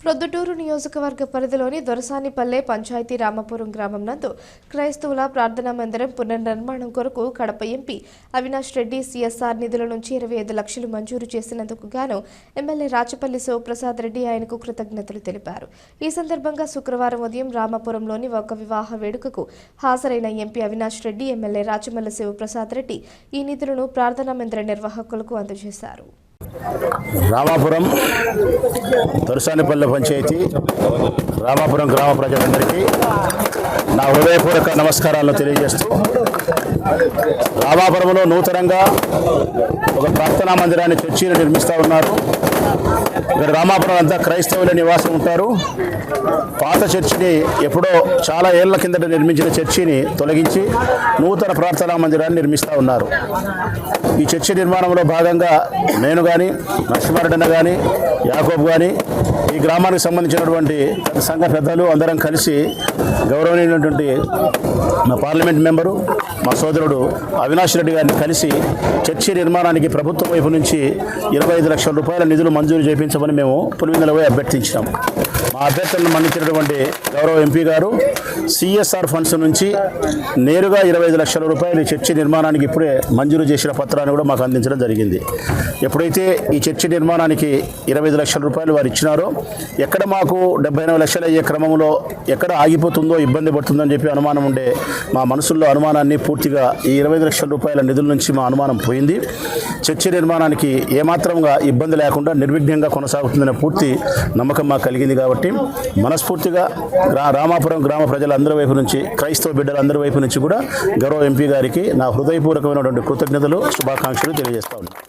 ప్రొద్దుటూరు నియోజకవర్గ పరిధిలోని దొరసానిపల్లె పంచాయతీ రామాపురం గ్రామం నందు క్రైస్తవుల ప్రార్థనా మందిరం పునర్నిర్మాణం కొరకు కడప ఎంపీ అవినాష్ రెడ్డి సిఎస్ఆర్ నిధుల నుంచి 25 లక్షలు మంజూరు చేసినందుకు గాను ఎమ్మెల్యే రాచపల్లి శివప్రసాద్ రెడ్డి ఆయనకు కృతజ్ఞతలు తెలిపారు. ఈ సందర్భంగా శుక్రవారం ఉదయం రామాపురంలోని ఒక వివాహ వేడుకకు హాజరైన ఎంపీ అవినాష్ రెడ్డి ఎమ్మెల్యే రాచపల్లి శివప్రసాద్ రెడ్డి ఈ నిధులను ప్రార్థనా మందిర నిర్వాహకులకు అందజేశారు. రామాపురం దొరసానిపల్లె పంచాయతీ రామాపురం గ్రామ ప్రజలందరికీ నా హృదయపూర్వక నమస్కారాలను తెలియజేస్తూ రామాపురంలో నూతనంగా ఒక ప్రార్థనా మందిరాన్ని చర్చిని నిర్మిస్తూ ఉన్నారు. ఇక్కడ రామాపురం అంతా క్రైస్తవుల నివాసం ఉంటారు. పాత చర్చిని ఎప్పుడో చాలా ఏళ్ల కిందట నిర్మించిన చర్చిని తొలగించి నూతన ప్రార్థనా మందిరాన్ని నిర్మిస్తూ ఉన్నారు. ఈ చర్చి నిర్మాణంలో భాగంగా నేను కానీ నరసింహారెడ్డి కానీ యాకోబ్ కానీ ఈ గ్రామానికి సంబంధించినటువంటి సంఘ పెద్దలు అందరం కలిసి గౌరవనీయమైనటువంటి మా పార్లమెంట్ మెంబరు మా సోదరుడు అవినాష్ రెడ్డి గారిని కలిసి చర్చి నిర్మాణానికి ప్రభుత్వం వైపు నుంచి 25 లక్షల రూపాయల నిధులు మంజూరు చేయించమని మేము పులివెందుల పోయి అభ్యర్థించాం. మా అభ్యర్థులను మన్నించినటువంటి గౌరవ ఎంపీ గారు సిఎస్ఆర్ ఫండ్స్ నుంచి నేరుగా 25 లక్షల రూపాయలు చర్చి నిర్మాణానికి ఇప్పుడే మంజూరు చేసిన పత్రాన్ని కూడా మాకు అందించడం జరిగింది. ఎప్పుడైతే ఈ చర్చి నిర్మాణానికి 25 లక్షల రూపాయలు వారు ఇచ్చినారో ఎక్కడ మాకు 78 లక్షలు అయ్యే క్రమంలో ఎక్కడ ఆగిపోతుందో ఇబ్బంది పడుతుందని చెప్పి అనుమానం ఉండే మా మనసుల్లో అనుమానాన్ని పూర్తిగా ఈ 25 లక్షల రూపాయల నిధుల నుంచి మా అనుమానం పోయింది. చర్చి నిర్మాణానికి ఏమాత్రంగా ఇబ్బంది లేకుండా నిర్విఘ్నంగా కొనసాగుతుందనే పూర్తి నమ్మకం మాకు కలిగింది. కాబట్టి మనస్ఫూర్తిగా రామాపురం గ్రామ ప్రజలందరి వైపు నుంచి క్రైస్తవ బిడ్డలందరి వైపు నుంచి కూడా గౌరవ ఎంపీ గారికి నా హృదయపూర్వకమైనటువంటి కృతజ్ఞతలు శుభాకాంక్షలు తెలియజేస్తా ఉన్నాను.